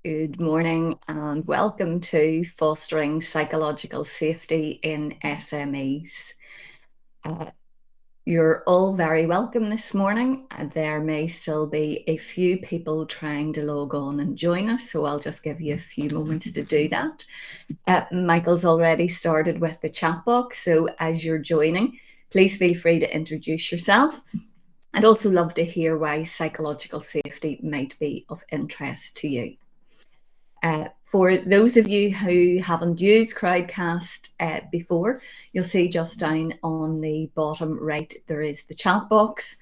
Good morning and welcome to Fostering Psychological Safety in SMEs. You're all very welcome this morning. There may still be a few people trying to log on and join us, so I'll just give you a few moments to do that. Michael's already started with the chat box, so as you're joining, please feel free to introduce yourself. I'd also love to hear why psychological safety might be of interest to you. For those of you who haven't used Crowdcast before, you'll see just down on the bottom right, there is the chat box.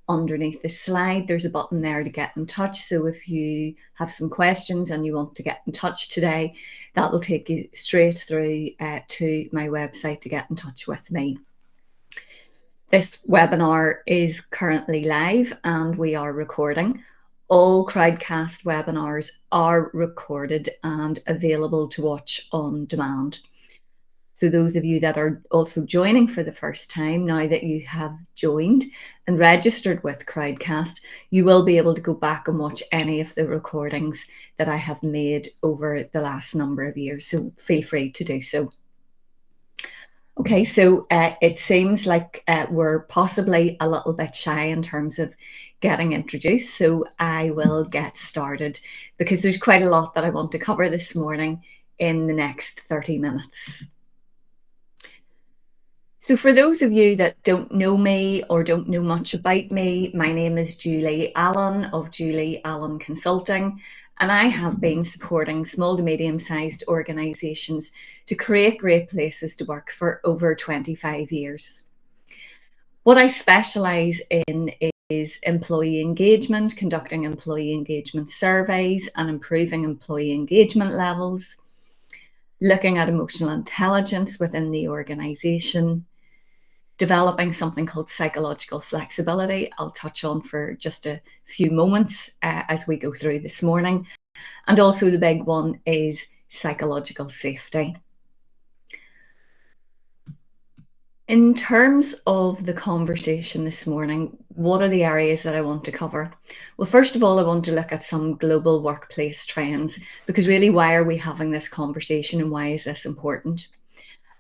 Underneath the slide, there's a button there to get in touch. So if you have some questions and you want to get in touch today, that will take you straight through to my website to get in touch with me. This webinar is currently live and we are recording. All Crowdcast webinars are recorded and available to watch on demand. So those of you that are also joining for the first time, now that you have joined and registered with Crowdcast, you will be able to go back and watch any of the recordings that I have made over the last number of years. So feel free to do so. Okay, so it seems like we're possibly a little bit shy in terms of getting introduced, so I will get started because there's quite a lot that I want to cover this morning in the next 30 minutes. So for those of you that don't know me or don't know much about me, my name is Julie Allen of Julie Allen Consulting, and I have been supporting small to medium-sized organisations to create great places to work for over 25 years. What I specialise in is employee engagement, conducting employee engagement surveys and improving employee engagement levels, looking at emotional intelligence within the organisation, developing something called psychological flexibility, I'll touch on for just a few moments as we go through this morning. And also the big one is psychological safety. In terms of the conversation this morning, what are the areas that I want to cover? Well, first of all, I want to look at some global workplace trends, because really, why are we having this conversation and why is this important?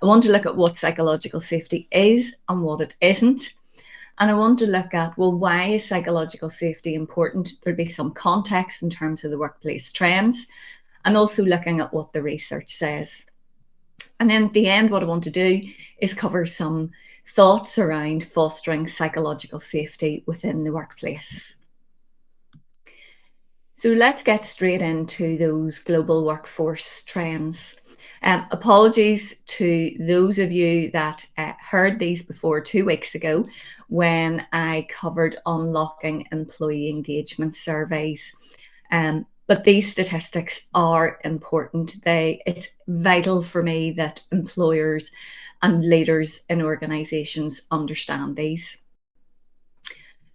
I want to look at what psychological safety is and what it isn't. And I want to look at, well, why is psychological safety important? There'll be some context in terms of the workplace trends and also looking at what the research says. And then at the end, what I want to do is cover some thoughts around fostering psychological safety within the workplace. So let's get straight into those global workforce trends. Apologies to those of you that heard these before 2 weeks ago when I covered unlocking employee engagement surveys. But these statistics are important. It's vital for me that employers and leaders in organisations understand these,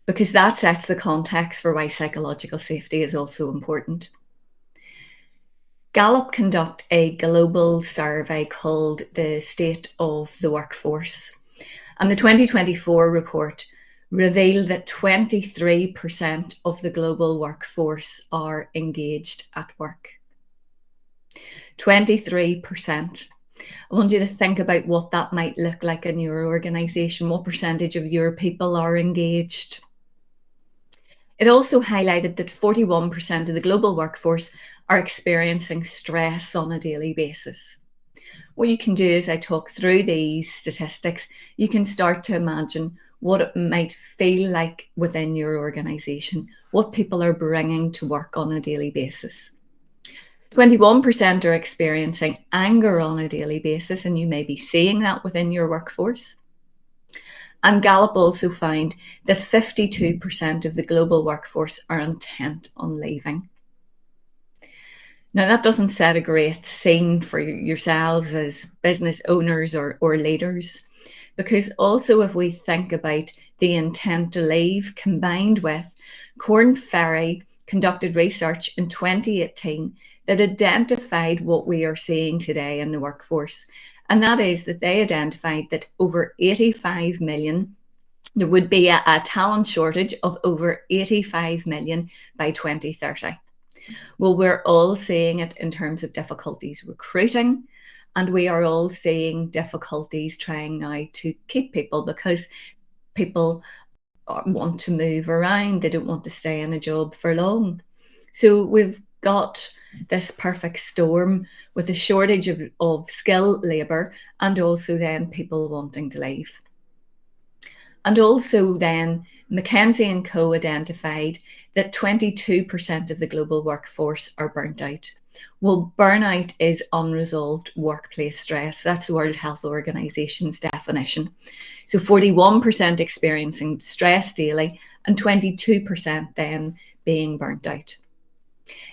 because that sets the context for why psychological safety is also important. Gallup conduct a global survey called the State of the Workforce, and the 2024 report revealed that 23% of the global workforce are engaged at work. 23%. I want you to think about what that might look like in your organisation. What percentage of your people are engaged? It also highlighted that 41% of the global workforce are experiencing stress on a daily basis. What you can do as I talk through these statistics, you can start to imagine what it might feel like within your organisation, what people are bringing to work on a daily basis. 21% are experiencing anger on a daily basis, and you may be seeing that within your workforce. And Gallup also found that 52% of the global workforce are intent on leaving. Now, that doesn't set a great scene for yourselves as business owners or leaders, because also if we think about the intent to leave combined with Corn Ferry conducted research in 2018 that identified what we are seeing today in the workforce. And that is that they identified that over 85 million, there would be a talent shortage of over 85 million by 2030. Well, we're all seeing it in terms of difficulties recruiting, and we are all seeing difficulties trying now to keep people because people want to move around. They don't want to stay in a job for long. So we've got this perfect storm with a shortage of skilled labour and also then people wanting to leave. And also then McKinsey and Co identified that 22% of the global workforce are burnt out. Well, burnout is unresolved workplace stress. That's the World Health Organization's definition. So 41% experiencing stress daily and 22% then being burnt out.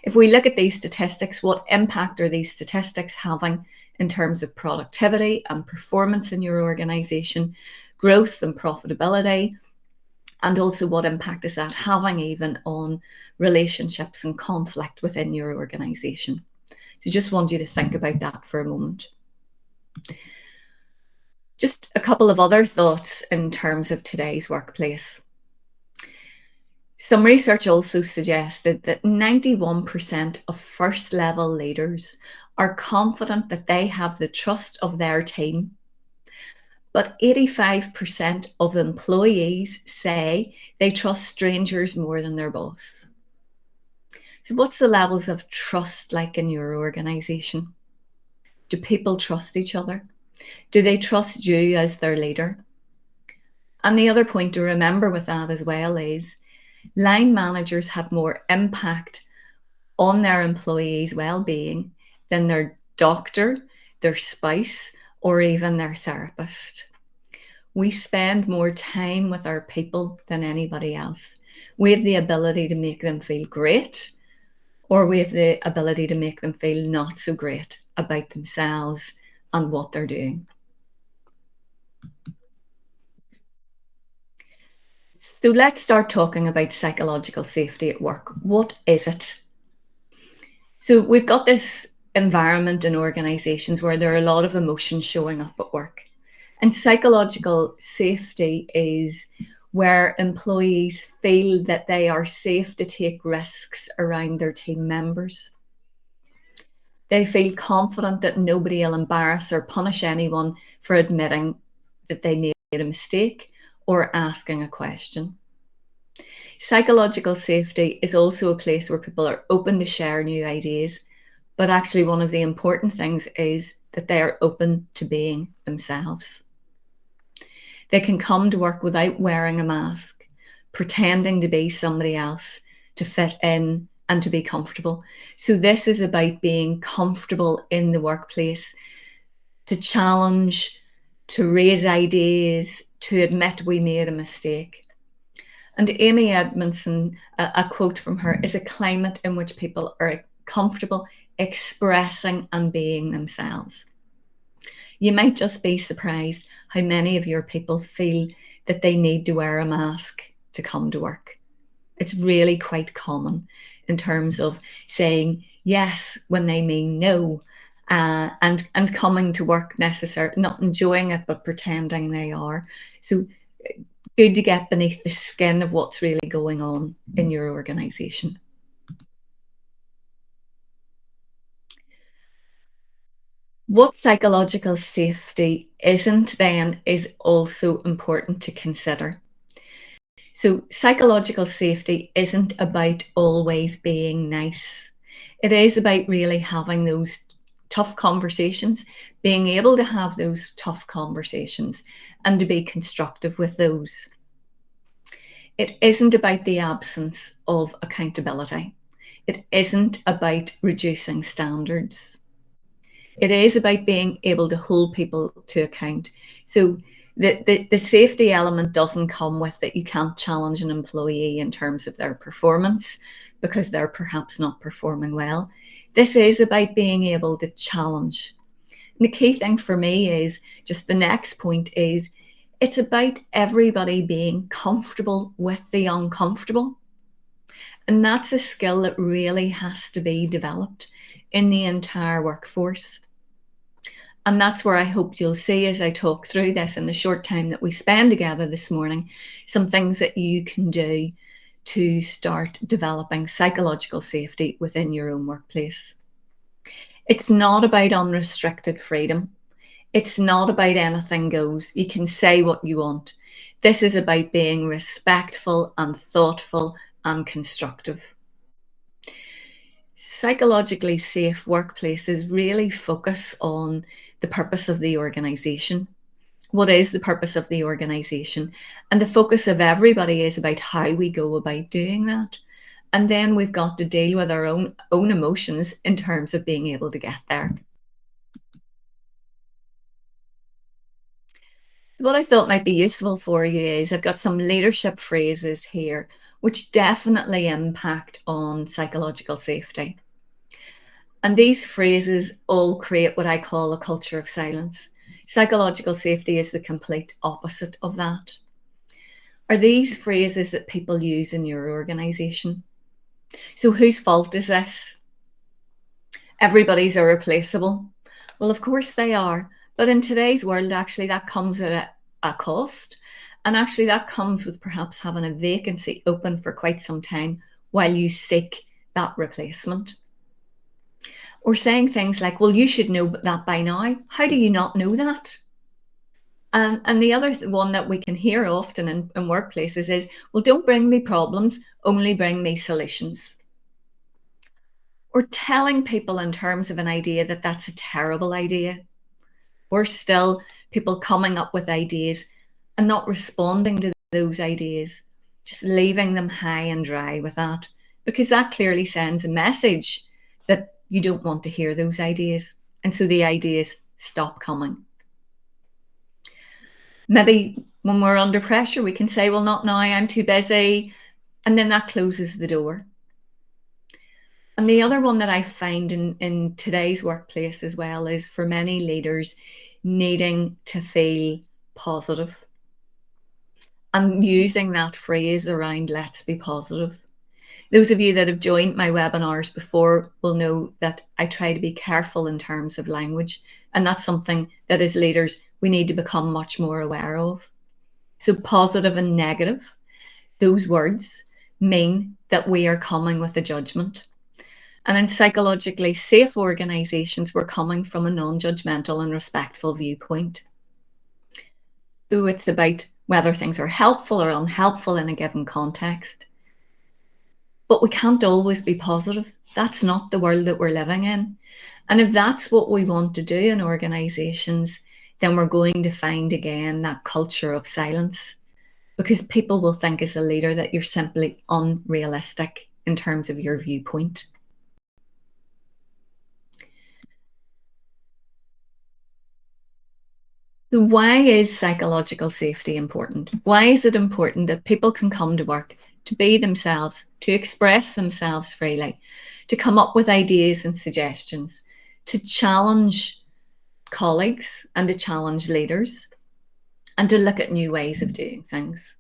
If we look at these statistics, what impact are these statistics having in terms of productivity and performance in your organization, growth and profitability, and also what impact is that having even on relationships and conflict within your organization? So just want you to think about that for a moment. Just a couple of other thoughts in terms of today's workplace. Some research also suggested that 91% of first level leaders are confident that they have the trust of their team, but 85% of employees say they trust strangers more than their boss. So what's the levels of trust like in your organization? Do people trust each other? Do they trust you as their leader? And the other point to remember with that as well is line managers have more impact on their employees' well-being than their doctor, their spouse, or even their therapist. We spend more time with our people than anybody else. We have the ability to make them feel great, or we have the ability to make them feel not so great about themselves and what they're doing. So let's start talking about psychological safety at work. What is it? So we've got this environment in organizations where there are a lot of emotions showing up at work. And psychological safety is where employees feel that they are safe to take risks around their team members. They feel confident that nobody will embarrass or punish anyone for admitting that they made a mistake or asking a question. Psychological safety is also a place where people are open to share new ideas, but actually one of the important things is that they are open to being themselves. They can come to work without wearing a mask, pretending to be somebody else, to fit in and to be comfortable. So this is about being comfortable in the workplace, to challenge, to raise ideas, to admit we made a mistake. And Amy Edmondson, a quote from her, is a climate in which people are comfortable expressing and being themselves. You might just be surprised how many of your people feel that they need to wear a mask to come to work. It's really quite common in terms of saying yes when they mean no, and coming to work necessarily not enjoying it but pretending they are. So good to get beneath the skin of what's really going on in your organization. What psychological safety isn't then is also important to consider. So psychological safety isn't about always being nice. It is about really having those tough conversations, being able to have those tough conversations and to be constructive with those. It isn't about the absence of accountability. It isn't about reducing standards. It is about being able to hold people to account. So the safety element doesn't come with that you can't challenge an employee in terms of their performance because they're perhaps not performing well. This is about being able to challenge. And the key thing for me is just the next point is it's about everybody being comfortable with the uncomfortable. And that's a skill that really has to be developed in the entire workforce. And that's where I hope you'll see as I talk through this in the short time that we spend together this morning, some things that you can do to start developing psychological safety within your own workplace. It's not about unrestricted freedom. It's not about anything goes. You can say what you want. This is about being respectful and thoughtful and constructive. Psychologically safe workplaces really focus on the purpose of the organisation. What is the purpose of the organisation? And the focus of everybody is about how we go about doing that. And then we've got to deal with our own emotions in terms of being able to get there. What I thought might be useful for you is I've got some leadership phrases here which definitely impact on psychological safety. And these phrases all create what I call a culture of silence. Psychological safety is the complete opposite of that. Are these phrases that people use in your organisation? So whose fault is this? Everybody's irreplaceable. Well, of course they are. But in today's world, actually, that comes at a cost. And actually, that comes with perhaps having a vacancy open for quite some time while you seek that replacement. Or saying things like, well, you should know that by now. How do you not know that? And the other one that we can hear often in workplaces is, well, don't bring me problems, only bring me solutions. Or telling people in terms of an idea that that's a terrible idea. Or still, people coming up with ideas and not responding to those ideas, just leaving them high and dry with that, because that clearly sends a message that you don't want to hear those ideas. And so the ideas stop coming. Maybe when we're under pressure, we can say, well, not now, I'm too busy. And then that closes the door. And the other one that I find in today's workplace as well is for many leaders needing to feel positive and using that phrase around let's be positive. Those of you that have joined my webinars before will know that I try to be careful in terms of language. And that's something that as leaders, we need to become much more aware of. So positive and negative, those words mean that we are coming with a judgment. And in psychologically safe organisations, we're coming from a non-judgmental and respectful viewpoint. So it's about whether things are helpful or unhelpful in a given context. But we can't always be positive. That's not the world that we're living in. And if that's what we want to do in organisations, then we're going to find again that culture of silence, because people will think as a leader that you're simply unrealistic in terms of your viewpoint. So why is psychological safety important? Why is it important that people can come to work to be themselves, to express themselves freely, to come up with ideas and suggestions, to challenge colleagues and to challenge leaders, and to look at new ways of doing things?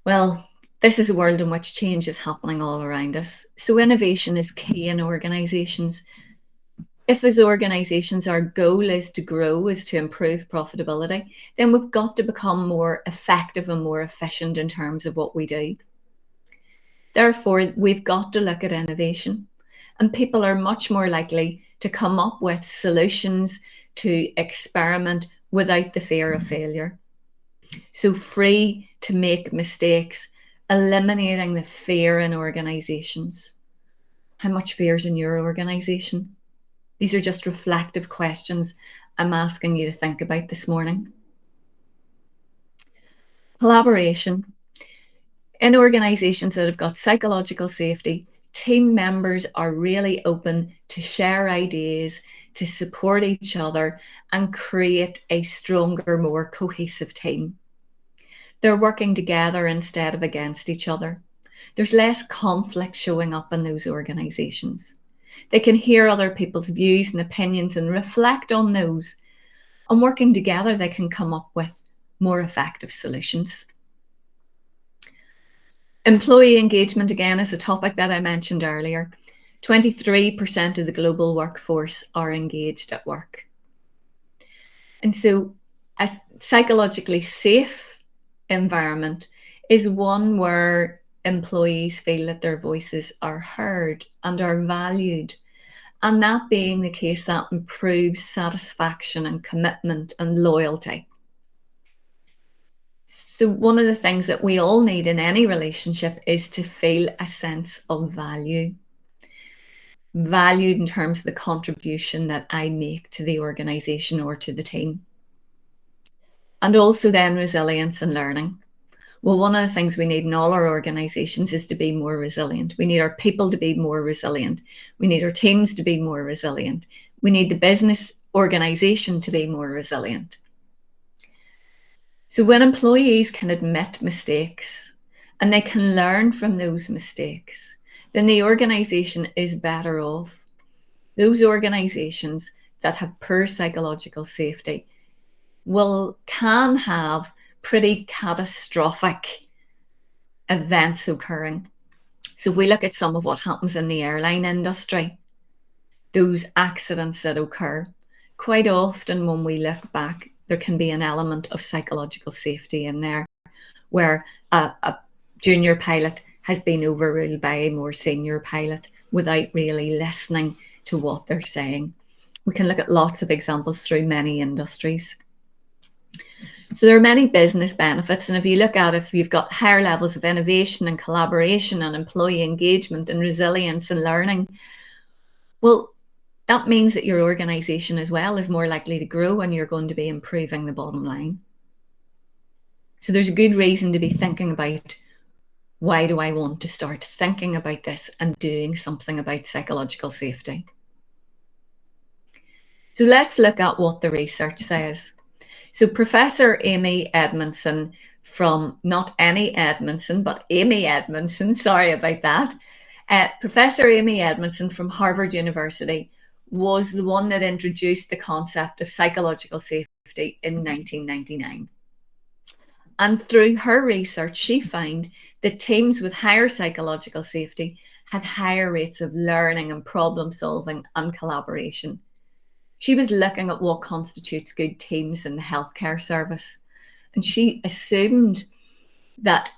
Well, this is a world in which change is happening all around us. So innovation is key in organisations. If as organisations our goal is to grow, is to improve profitability, then we've got to become more effective and more efficient in terms of what we do. Therefore, we've got to look at innovation, and people are much more likely to come up with solutions, to experiment without the fear of failure. So free to make mistakes, eliminating the fear in organisations. How much fear is in your organisation? These are just reflective questions I'm asking you to think about this morning. Collaboration. In organisations that have got psychological safety, team members are really open to share ideas, to support each other, and create a stronger, more cohesive team. They're working together instead of against each other. There's less conflict showing up in those organisations. They can hear other people's views and opinions and reflect on those. And working together, they can come up with more effective solutions. Employee engagement, again, is a topic that I mentioned earlier. 23% of the global workforce are engaged at work. And so a psychologically safe environment is one where employees feel that their voices are heard and are valued. And that being the case, that improves satisfaction and commitment and loyalty. So one of the things that we all need in any relationship is to feel a sense of value. Valued in terms of the contribution that I make to the organization or to the team. And also then resilience and learning. Well, one of the things we need in all our organizations is to be more resilient. We need our people to be more resilient. We need our teams to be more resilient. We need the business organization to be more resilient. So when employees can admit mistakes and they can learn from those mistakes, then the organization is better off. Those organizations that have poor psychological safety can have pretty catastrophic events occurring. So if we look at some of what happens in the airline industry, those accidents that occur, quite often when we look back, there can be an element of psychological safety in there, where a junior pilot has been overruled by a more senior pilot without really listening to what they're saying. We can look at lots of examples through many industries. So there are many business benefits. And if you look at it, if you've got higher levels of innovation and collaboration and employee engagement and resilience and learning, well, that means that your organization as well is more likely to grow and you're going to be improving the bottom line. So there's a good reason to be thinking about, why do I want to start thinking about this and doing something about psychological safety? So let's look at what the research says. So Professor Amy Edmondson from, not any Edmondson, but Amy Edmondson, sorry about that. Professor Amy Edmondson from Harvard University was the one that introduced the concept of psychological safety in 1999. And through her research, she found that teams with higher psychological safety had higher rates of learning and problem solving and collaboration. She was looking at what constitutes good teams in the healthcare service. And she assumed that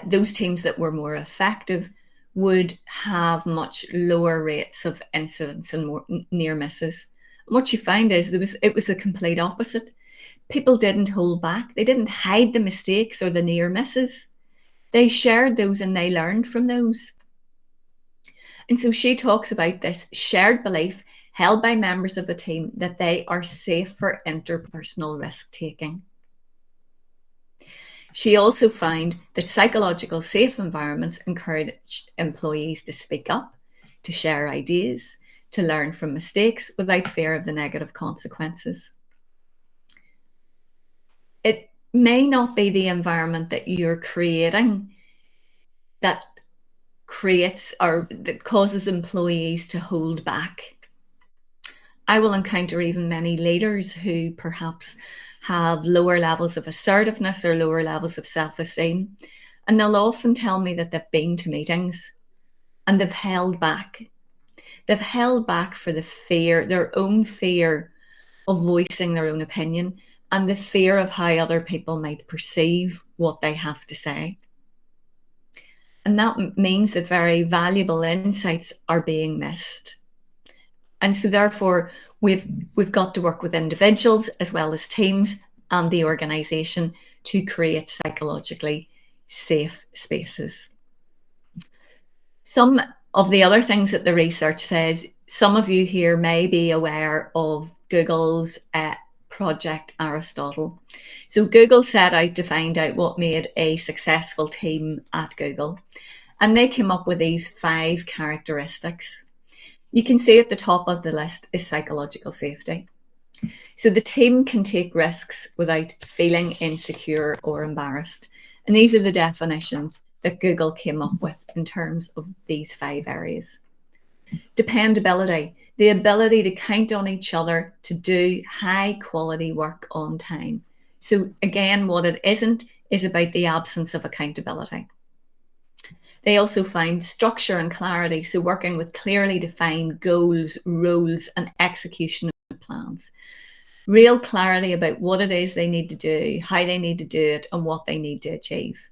those teams that were more effective would have much lower rates of incidents and more near misses. And what she found is it was the complete opposite. People didn't hold back. They didn't hide the mistakes or the near misses. They shared those and they learned from those. And so she talks about this shared belief held by members of the team that they are safe for interpersonal risk-taking. She also found that psychological safe environments encourage employees to speak up, to share ideas, to learn from mistakes without fear of the negative consequences. It may not be the environment that you're creating that creates or that causes employees to hold back. I will encounter even many leaders who perhaps have lower levels of assertiveness or lower levels of self-esteem. And they'll often tell me that they've been to meetings and they've held back. They've held back for the fear, their own fear of voicing their own opinion and the fear of how other people might perceive what they have to say. And that means that very valuable insights are being missed. And so therefore, we've got to work with individuals as well as teams and the organization to create psychologically safe spaces. Some of the other things that the research says, some of you here may be aware of Google's Project Aristotle. So Google set out to find out what made a successful team at Google. And they came up with these 5 characteristics. You can see at the top of the list is psychological safety. So the team can take risks without feeling insecure or embarrassed. And these are the definitions that Google came up with in terms of these 5 areas. Dependability, the ability to count on each other to do high quality work on time. So again, what it isn't is about the absence of accountability. They also find structure and clarity, so working with clearly defined goals, roles, and execution of plans. Real clarity about what it is they need to do, how they need to do it, and what they need to achieve.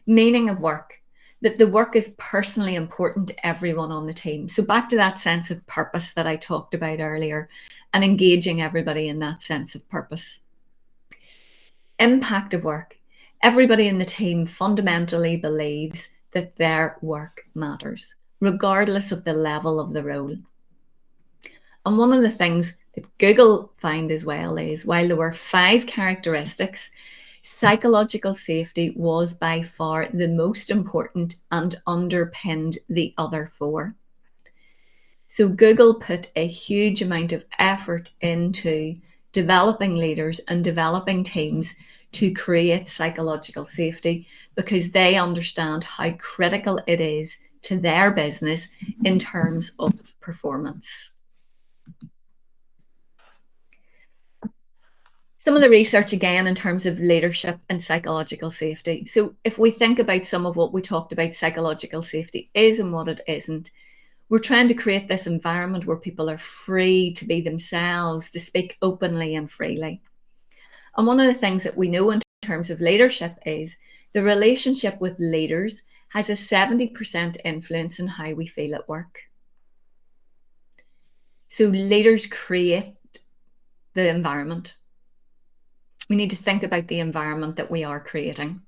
Meaning of work, that the work is personally important to everyone on the team. So back to that sense of purpose that I talked about earlier, and engaging everybody in that sense of purpose. Impact of work. Everybody in the team fundamentally believes that their work matters, regardless of the level of the role. And one of the things that Google found as well is, while there were 5 characteristics, psychological safety was by far the most important and underpinned the other 4. So Google put a huge amount of effort into developing leaders and developing teams to create psychological safety, because they understand how critical it is to their business in terms of performance. Some of the research again in terms of leadership and psychological safety. So if we think about some of what we talked about psychological safety is and what it isn't, we're trying to create this environment where people are free to be themselves, to speak openly and freely. And one of the things that we know in terms of leadership is the relationship with leaders has a 70% influence on how we feel at work. So leaders create the environment. We need to think about the environment that we are creating.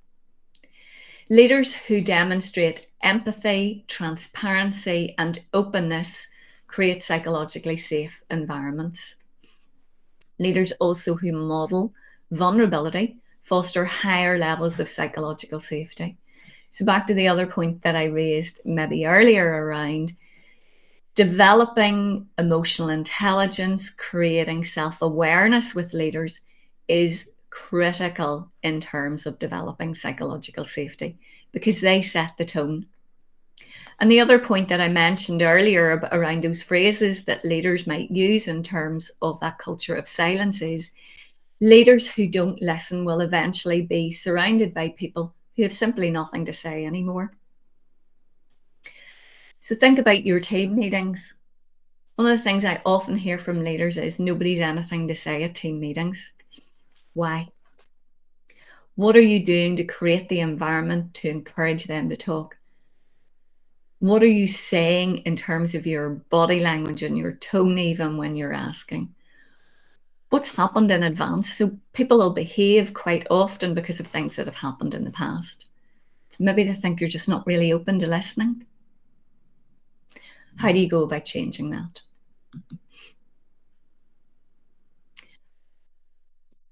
Leaders who demonstrate empathy, transparency, and openness create psychologically safe environments. Leaders also who model vulnerability foster higher levels of psychological safety. So back to the other point that I raised maybe earlier around developing emotional intelligence, creating self-awareness with leaders is critical in terms of developing psychological safety, because they set the tone. And the other point that I mentioned earlier around those phrases that leaders might use in terms of that culture of silence is, leaders who don't listen will eventually be surrounded by people who have simply nothing to say anymore. So think about your team meetings. One of the things I often hear from leaders is nobody's anything to say at team meetings. Why? What are you doing to create the environment to encourage them to talk? What are you saying in terms of your body language and your tone, even when you're asking? What's happened in advance? So people will behave quite often because of things that have happened in the past. Maybe they think you're just not really open to listening. How do you go about changing that?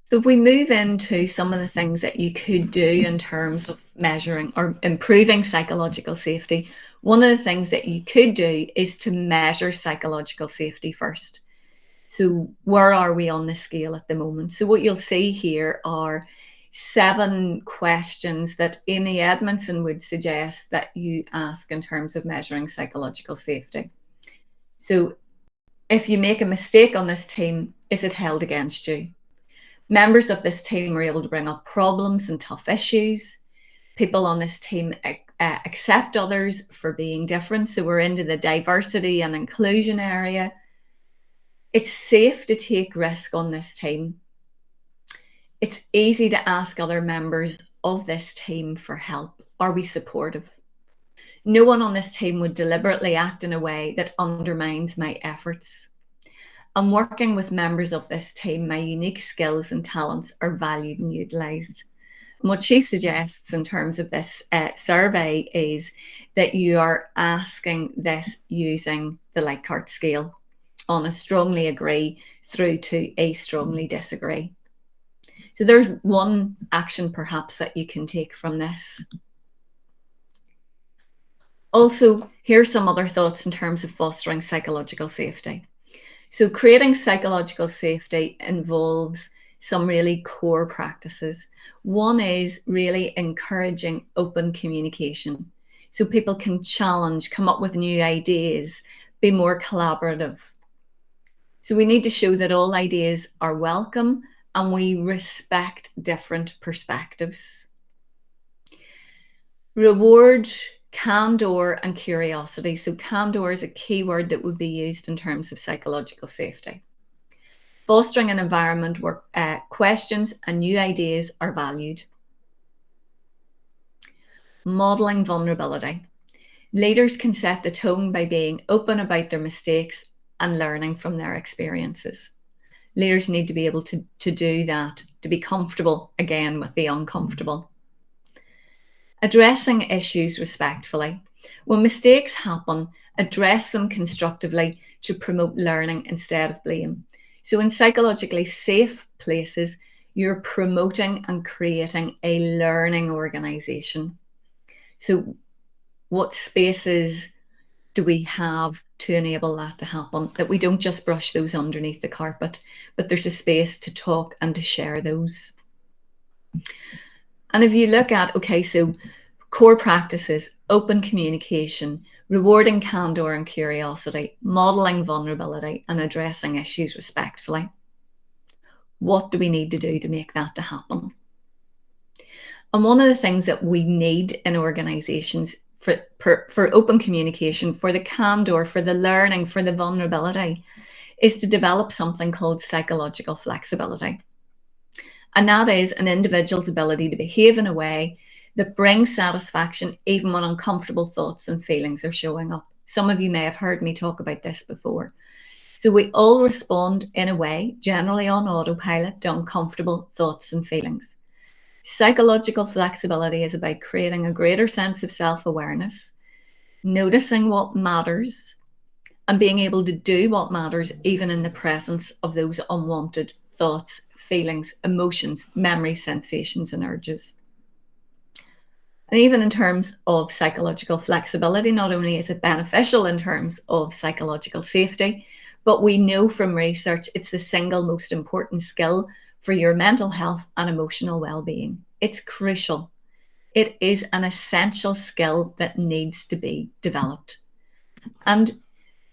So if we move into some of the things that you could do in terms of measuring or improving psychological safety, one of the things that you could do is to measure psychological safety first. So where are we on the scale at the moment? So what you'll see here are 7 questions that Amy Edmondson would suggest that you ask in terms of measuring psychological safety. So if you make a mistake on this team, is it held against you? Members of this team are able to bring up problems and tough issues. People on this team accept others for being different. So we're into the diversity and inclusion area. It's safe to take risk on this team. It's easy to ask other members of this team for help. Are we supportive? No one on this team would deliberately act in a way that undermines my efforts. I'm working with members of this team. My unique skills and talents are valued and utilised. And what she suggests in terms of this survey is that you are asking this using the Likert scale on a strongly agree through to a strongly disagree. So there's one action perhaps that you can take from this. Also, here's some other thoughts in terms of fostering psychological safety. So creating psychological safety involves some really core practices. One is really encouraging open communication. So people can challenge, come up with new ideas, be more collaborative. So we need to show that all ideas are welcome and we respect different perspectives. Reward candor and curiosity. So candor is a key word that would be used in terms of psychological safety. Fostering an environment where questions and new ideas are valued. Modeling vulnerability. Leaders can set the tone by being open about their mistakes and learning from their experiences. Leaders need to be able to do that, to be comfortable again with the uncomfortable. Addressing issues respectfully. When mistakes happen, address them constructively to promote learning instead of blame. So, in psychologically safe places, you're promoting and creating a learning organization. So, what spaces do we have to enable that to happen? That we don't just brush those underneath the carpet, but there's a space to talk and to share those. And if you look at, okay, so core practices, open communication, rewarding candor and curiosity, modeling vulnerability, and addressing issues respectfully. What do we need to do to make that to happen? And one of the things that we need in organizations for open communication, for the candor, for the learning, for the vulnerability, is to develop something called psychological flexibility. And that is an individual's ability to behave in a way that brings satisfaction even when uncomfortable thoughts and feelings are showing up. Some of you may have heard me talk about this before. So we all respond in a way, generally on autopilot, to uncomfortable thoughts and feelings. Psychological flexibility is about creating a greater sense of self-awareness, noticing what matters, and being able to do what matters even in the presence of those unwanted thoughts, feelings, emotions, memories, sensations, and urges. And even in terms of psychological flexibility, not only is it beneficial in terms of psychological safety, but we know from research it's the single most important skill for your mental health and emotional well-being. It's crucial. It is an essential skill that needs to be developed. And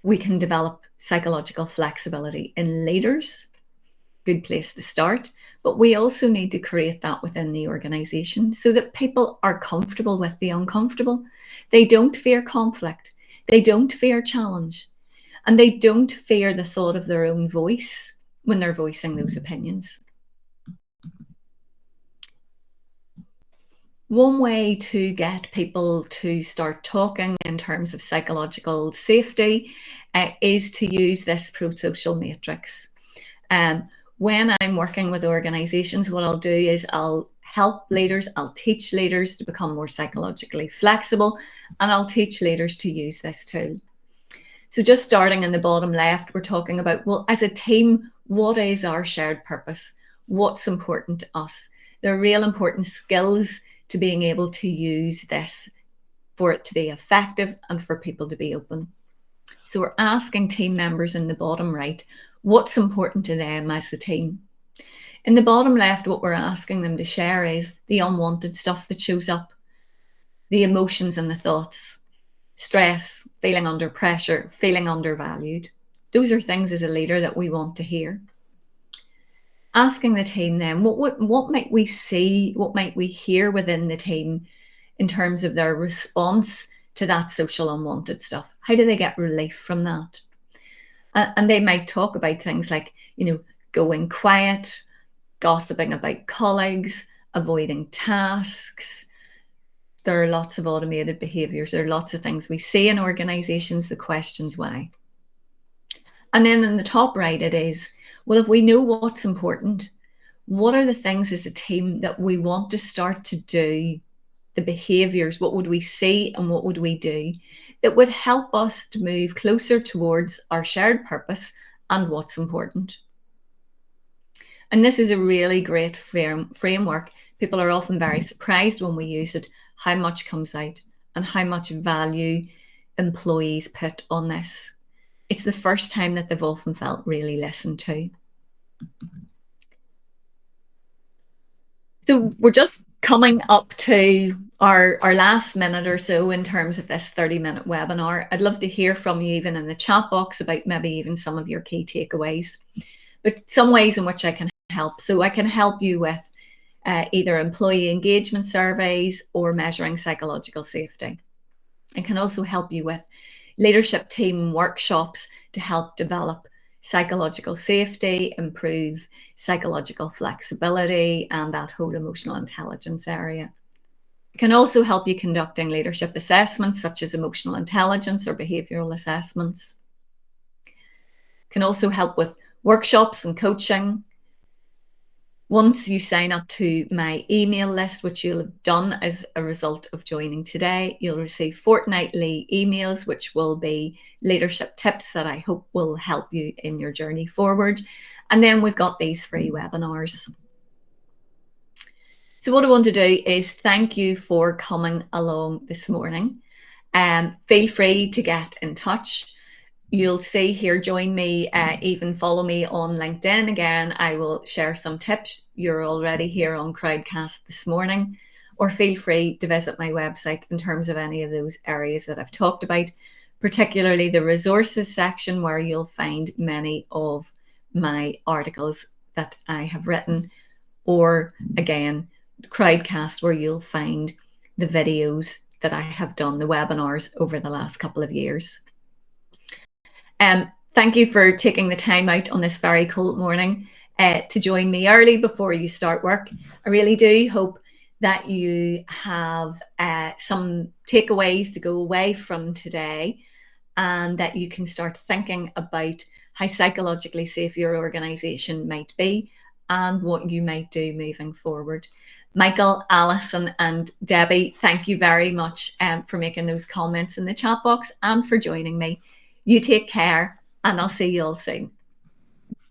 we can develop psychological flexibility in leaders. Good place to start. But we also need to create that within the organization so that people are comfortable with the uncomfortable. They don't fear conflict. They don't fear challenge. And they don't fear the thought of their own voice when they're voicing those opinions. One way to get people to start talking in terms of psychological safety is to use this pro-social matrix. When I'm working with organizations, what I'll do is I'll help leaders, I'll teach leaders to become more psychologically flexible, and I'll teach leaders to use this tool. So just starting in the bottom left, we're talking about, well, as a team, what is our shared purpose? What's important to us? There are real important skills to being able to use this for it to be effective and for people to be open. So we're asking team members in the bottom right, what's important to them as the team. In the bottom left, what we're asking them to share is the unwanted stuff that shows up, the emotions and the thoughts, stress, feeling under pressure, feeling undervalued. Those are things as a leader that we want to hear. Asking the team then, what might we see, what might we hear within the team in terms of their response to that social unwanted stuff? How do they get relief from that? And they might talk about things like, going quiet, gossiping about colleagues, avoiding tasks. There are lots of automated behaviors. There are lots of things we see in organizations. The question's why. And then in the top right, it is, well, if we know what's important, what are the things as a team that we want to start to do? The behaviors, what would we see and what would we do that would help us to move closer towards our shared purpose and what's important? And this is a really great framework. People are often very surprised when we use it, how much comes out and how much value employees put on this. It's the first time that they've often felt really listened to. So we're just coming up to our last minute or so in terms of this 30-minute webinar. I'd love to hear from you even in the chat box about maybe even some of your key takeaways, but some ways in which I can help. So I can help you with either employee engagement surveys or measuring psychological safety. I can also help you with leadership team workshops to help develop psychological safety, improve psychological flexibility, and that whole emotional intelligence area. It can also help you conducting leadership assessments such as emotional intelligence or behavioural assessments. It can also help with workshops and coaching. Once you sign up to my email list, which you'll have done as a result of joining today, you'll receive fortnightly emails, which will be leadership tips that I hope will help you in your journey forward. And then we've got these free webinars. So what I want to do is thank you for coming along this morning. Feel free to get in touch. You'll see here, join me, even follow me on LinkedIn. Again, I will share some tips. You're already here on Crowdcast this morning, or feel free to visit my website in terms of any of those areas that I've talked about, particularly the resources section where you'll find many of my articles that I have written, or again, Crowdcast where you'll find the videos that I have done, the webinars over the last couple of years. Thank you for taking the time out on this very cold morning to join me early before you start work. I really do hope that you have some takeaways to go away from today, and that you can start thinking about how psychologically safe your organisation might be and what you might do moving forward. Michael, Alison and Debbie, thank you very much for making those comments in the chat box and for joining me. You take care, and I'll see you all soon.